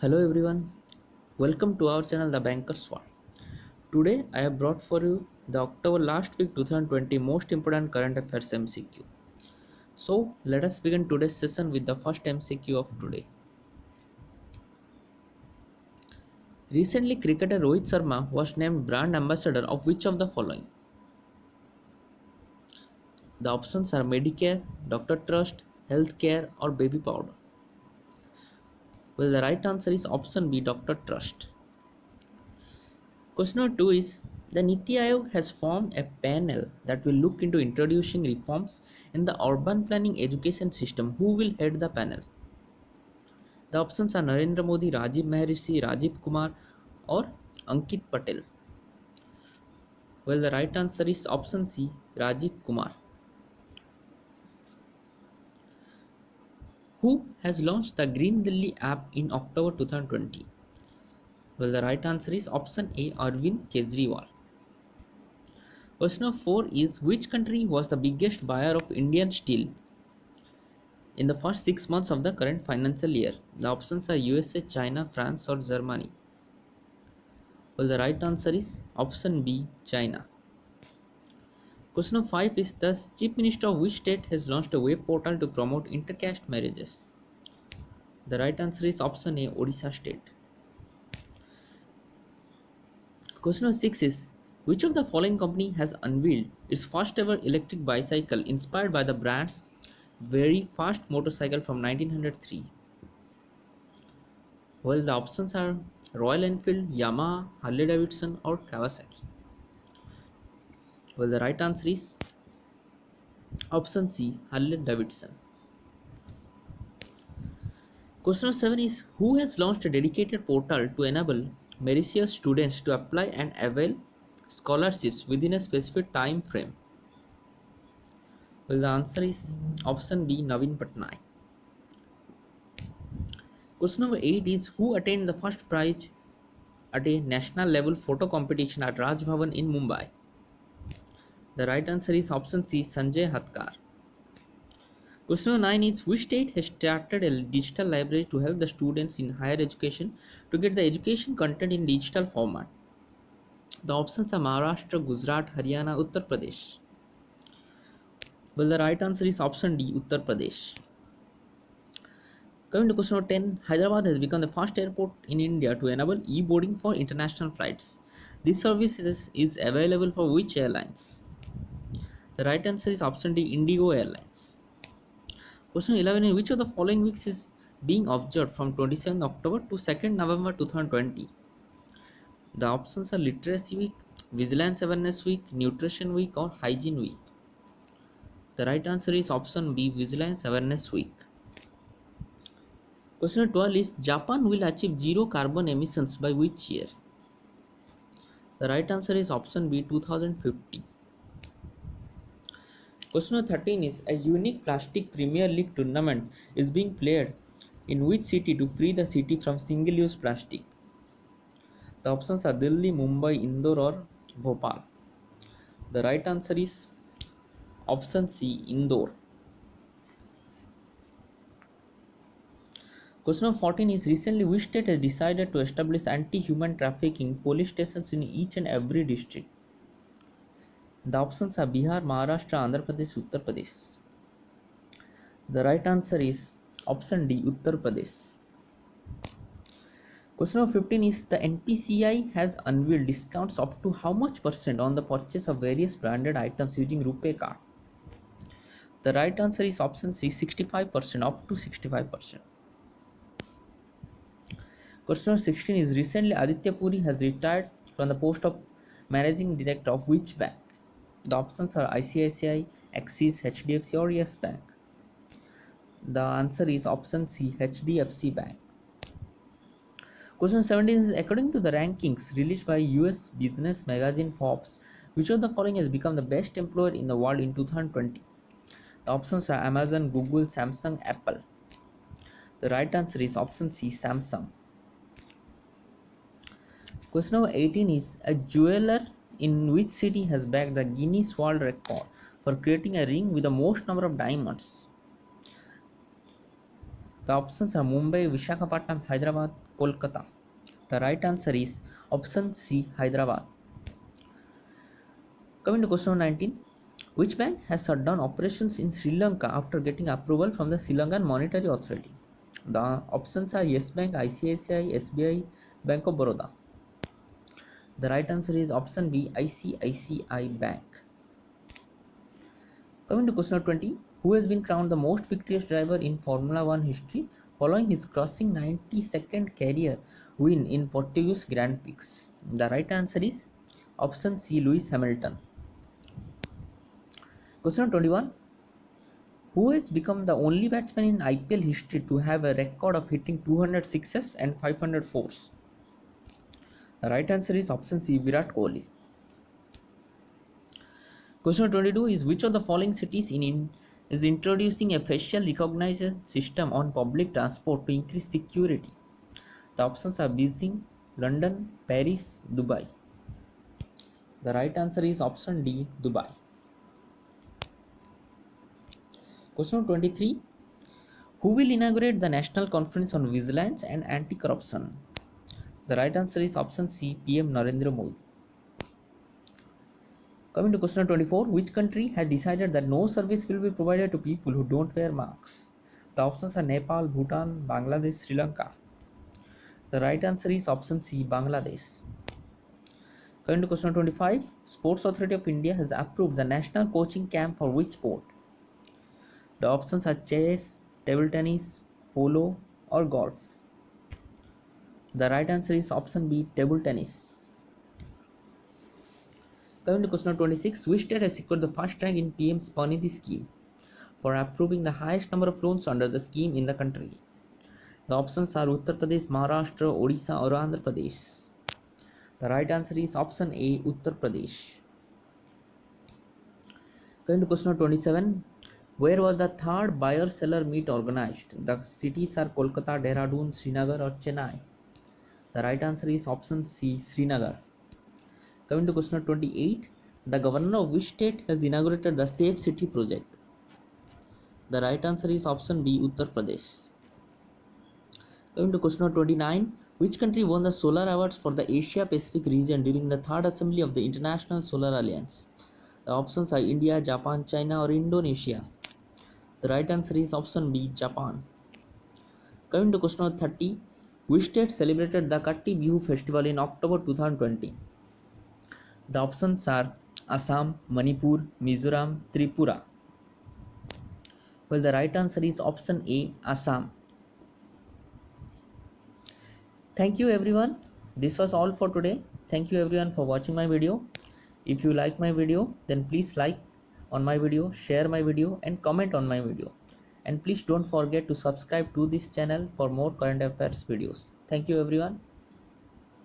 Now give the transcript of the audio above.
Hello everyone, welcome to our channel The Banker Sword. Today I have brought for you the October last week 2020 most important current affairs MCQ. So let us begin today's session with the first MCQ of today. Recently cricketer Rohit Sharma was named brand ambassador of which of the following? The options are Medicare, Dr. Trust, Healthcare or Baby Powder. Well, the right answer is option B, Dr. Trust. Question number 2 is the Niti Aayog has formed a panel that will look into introducing reforms in the urban planning education system. Who will head the panel? The options are Narendra Modi, Rajiv Maharishi, Rajiv Kumar, or Ankit Patel. Well, the right answer is option C, Rajiv Kumar. Who has launched the Green Delhi app in October 2020? Well, the right answer is option A, Arvind Kejriwal. Question number 4 is which country was the biggest buyer of Indian steel in the first 6 months of the current financial year? The options are USA, China, France, or Germany. Well, the right answer is option B, China. Question number 5 is the Chief Minister of which state has launched a web portal to promote intercaste marriages? The right answer is option A, Odisha state. Question number 6 is which of the following company has unveiled its first ever electric bicycle inspired by the brand's very fast motorcycle from 1903? Well, the options are Royal Enfield, Yamaha, Harley Davidson, or Kawasaki. Well, the right answer is option C, Harley Davidson. Question number 7 is who has launched a dedicated portal to enable Mauritius students to apply and avail scholarships within a specific time frame? Well, the answer is option B, Naveen Patnaik. Question number 8 is who attained the first prize at a national level photo competition at Raj Bhavan in Mumbai? The right answer is option C, Sanjay Hatkar. Question number 9 is which state has started a digital library to help the students in higher education to get the education content in digital format? The options are Maharashtra, Gujarat, Haryana, Uttar Pradesh. Well, the right answer is option D, Uttar Pradesh. Coming to question number 10, Hyderabad has become the first airport in India to enable e-boarding for international flights. This service is available for which airlines? The right answer is option D, Indigo Airlines. Question 11, in which of the following weeks is being observed from 27th October to 2nd November 2020? The options are Literacy Week, Vigilance Awareness Week, Nutrition Week, or Hygiene Week. The right answer is option B, Vigilance Awareness Week. Question 12 is Japan will achieve zero carbon emissions by which year? The right answer is option B, 2050. Question 13 is a unique plastic Premier League tournament is being played in which city to free the city from single-use plastic? The options are Delhi, Mumbai, Indore, or Bhopal. The right answer is option C, Indore. Question number 14 is recently which state has decided to establish anti-human trafficking police stations in each and every district? The options are Bihar, Maharashtra, Andhra Pradesh, Uttar Pradesh. The right answer is option D, Uttar Pradesh. Question number 15 is the NPCI has unveiled discounts up to how much percent on the purchase of various branded items using RuPay card? The right answer is option C, 65%, up to 65%. Question number 16 is recently Aditya Puri has retired from the post of managing director of which bank? The options are ICICI, Axis, HDFC, or Yes Bank. The answer is option C, HDFC Bank. Question 17 is according to the rankings released by US business magazine Forbes, which of the following has become the best employer in the world in 2020? The options are Amazon, Google, Samsung, Apple. The right answer is option C, Samsung. Question number 18 is a jeweler in which city has bagged the Guinness World Record for creating a ring with the most number of diamonds? The options are Mumbai, Vishakhapatnam, Hyderabad, Kolkata. The right answer is option C, Hyderabad. Coming to question number 19. Which bank has shut down operations in Sri Lanka after getting approval from the Sri Lankan Monetary Authority? The options are Yes Bank, ICICI, SBI, Bank of Baroda. The right answer is option B, ICICI Bank. Coming to question number 20. Who has been crowned the most victorious driver in Formula 1 history following his crushing 90-second career win in Portuguese Grand Prix? The right answer is option C, Lewis Hamilton. Question number 21. Who has become the only batsman in IPL history to have a record of hitting 200 sixes and 500 fours? The right answer is option C, Virat Kohli. Question 22 is which of the following cities is introducing a facial recognition system on public transport to increase security? The options are Beijing, London, Paris, Dubai. The right answer is option D, Dubai. Question 23. Who will inaugurate the National Conference on Vigilance and Anti-Corruption? The right answer is option C, PM Narendra Modi. Coming to question 24, which country has decided that no service will be provided to people who don't wear masks? The options are Nepal, Bhutan, Bangladesh, Sri Lanka. The right answer is option C, Bangladesh. Coming to question 25, Sports Authority of India has approved the national coaching camp for which sport? The options are chess, table tennis, polo, or golf. The right answer is option B, table tennis. Coming to question 26, which state has secured the first rank in PM Swanidhi scheme for approving the highest number of loans under the scheme in the country? The options are Uttar Pradesh, Maharashtra, Odisha, or Andhra Pradesh. The right answer is option A, Uttar Pradesh. Going to question 27. Where was the third buyer-seller meet organized? The cities are Kolkata, Dehradun, Srinagar, or Chennai. The right answer is option C, Srinagar. Coming to question 28. The governor of which state has inaugurated the Safe City project? The right answer is option B, Uttar Pradesh. Coming to question 29. Which country won the Solar Awards for the Asia Pacific region during the third assembly of the International Solar Alliance? The options are India, Japan, China, or Indonesia. The right answer is option B, Japan. Coming to question number 30. Which state celebrated the Katti Bihu festival in October 2020? The options are Assam, Manipur, Mizoram, Tripura. Well, the right answer is option A, Assam. Thank you everyone. This was all for today. Thank you everyone for watching my video. If you like my video, then please like on my video, share my video, and comment on my video. And please don't forget to subscribe to this channel for more current affairs videos. Thank you everyone.